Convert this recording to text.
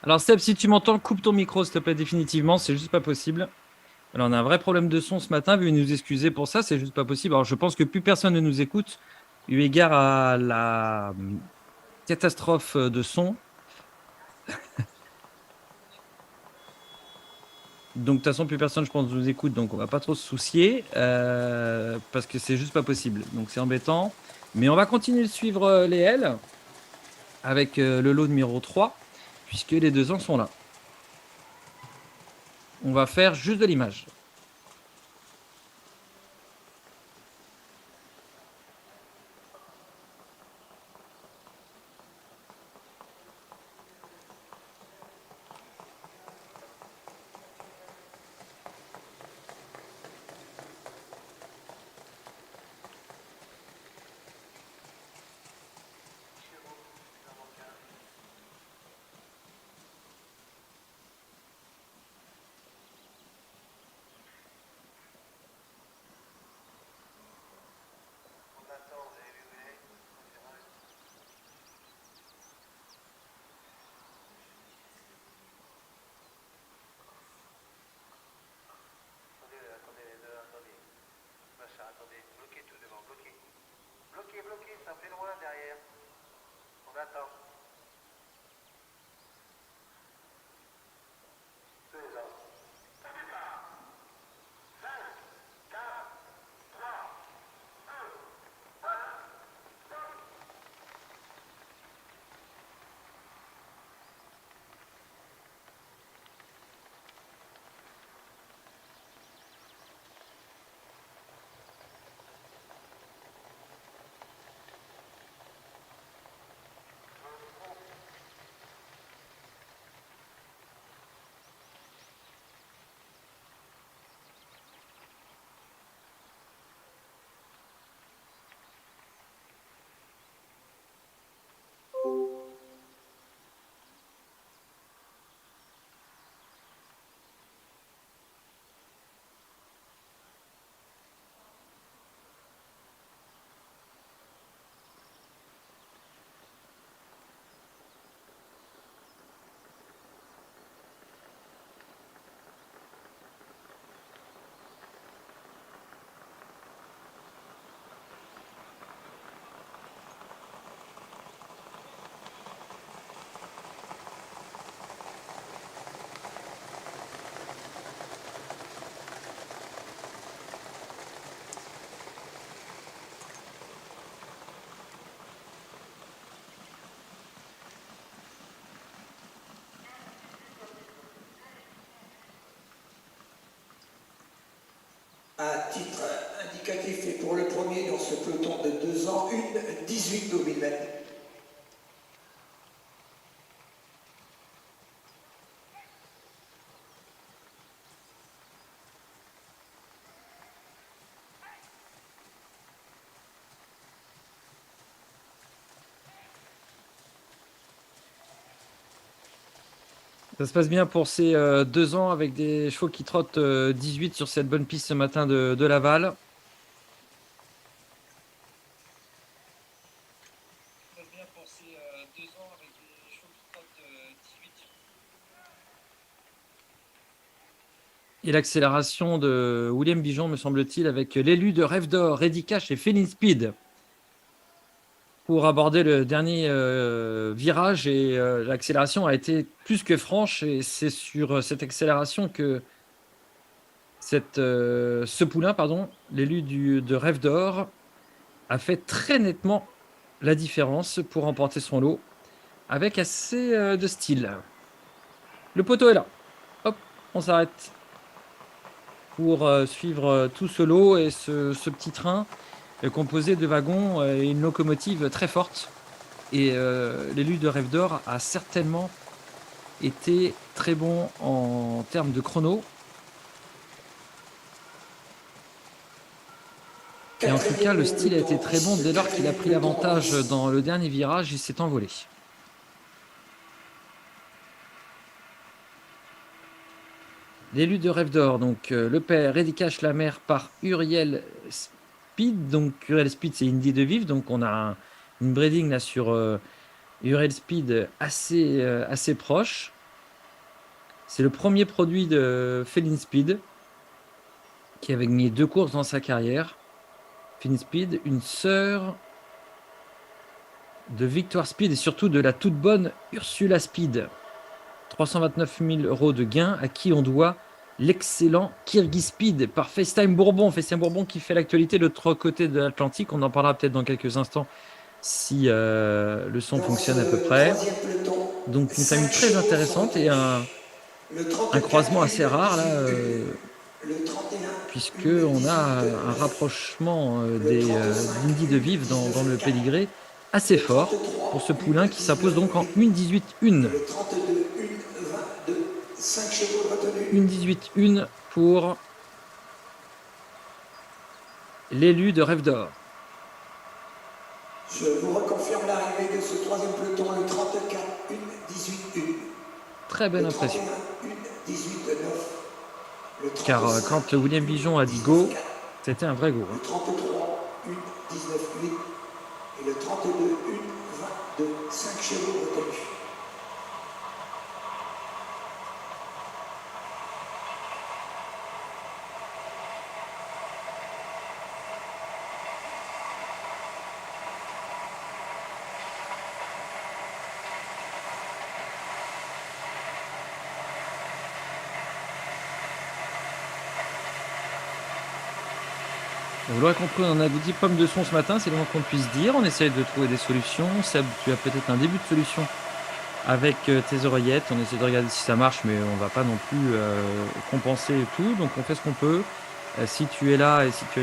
Alors Seb, si tu m'entends, coupe ton micro, s'il te plaît, définitivement, c'est juste pas possible. Alors on a un vrai problème de son ce matin, veuillez nous excuser pour ça, c'est juste pas possible. Alors je pense que plus personne ne nous écoute, eu égard à la catastrophe de son. Donc de toute façon, plus personne, je pense, nous écoute, donc on va pas trop se soucier, parce que c'est juste pas possible. Donc c'est embêtant. Mais on va continuer de suivre les L avec le lot numéro 3, puisque les deux ans sont là. On va faire juste de l'image. Attendez, bloquez tout devant, bloquez. Bloquez, bloquez, ça fait loin derrière. On attend. 2 ans. À titre indicatif et pour le premier dans ce peloton de 2 ans, une 18 mm. Ça se passe bien pour ces 2 ans avec des chevaux qui trottent 18 sur cette bonne piste ce matin de Laval. Ça se passe bien pour ces 2 ans avec des chevaux qui trottent 18. Et l'accélération de William Bijon, me semble-t-il, avec l'élu de Rêve d'Or, Reddy Cash et Feeling Speed pour aborder le dernier virage. Et l'accélération a été plus que franche. Et c'est sur cette accélération que ce poulain, pardon, l'élu de Rêve d'Or, a fait très nettement la différence pour remporter son lot avec assez de style. Le poteau est là. Hop, on s'arrête pour suivre tout ce lot et ce petit train composé de wagons et une locomotive très forte. Et l'élu de Rêve d'Or a certainement été très bon en termes de chrono. Et en tout cas, le style a été très bon dès lors qu'il a pris l'avantage dans le dernier virage, il s'est envolé. L'élu de Rêve d'Or, donc le père Reddy Cash, la mère par Uriel Speed. Donc Uriel Speed, c'est Indy de Vivre. Donc on a une breeding là sur Uriel Speed assez proche. C'est le premier produit de Feline Speed, qui avait gagné 2 courses dans sa carrière. Feline Speed, une sœur de Victoire Speed et surtout de la toute bonne Ursula Speed. 329 000 € de gains, à qui on doit l'excellent Kyrgyz Speed par FaceTime Bourbon. FaceTime Bourbon qui fait l'actualité de l'autre côté de l'Atlantique. On en parlera peut-être dans quelques instants si le son fonctionne à peu près. Donc une famille très intéressante et un croisement assez rare là, puisqu'on a un rapprochement des d'Indy de Vive dans le pédigré assez fort pour ce poulain qui s'impose donc en 1,18-1. 1,18-1 pour l'élu de Rêve d'Or. Je vous reconfirme l'arrivée de ce troisième peloton, le 34, 1,18-1. Très belle Le impression. 31, 1,18-9. Le 35, Car quand William Bijon a dit go, c'était un vrai go. le 33, 1,19-8. Et le 32, 1,22. 5 chevaux retenus. Vous l'aurez compris, on en a 10 pommes de son ce matin, c'est le moins qu'on puisse dire. On essaye de trouver des solutions. Seb, tu as peut-être un début de solution avec tes oreillettes. On essaie de regarder si ça marche, mais on va pas non plus compenser tout. Donc on fait ce qu'on peut. Si tu es là et si tu as une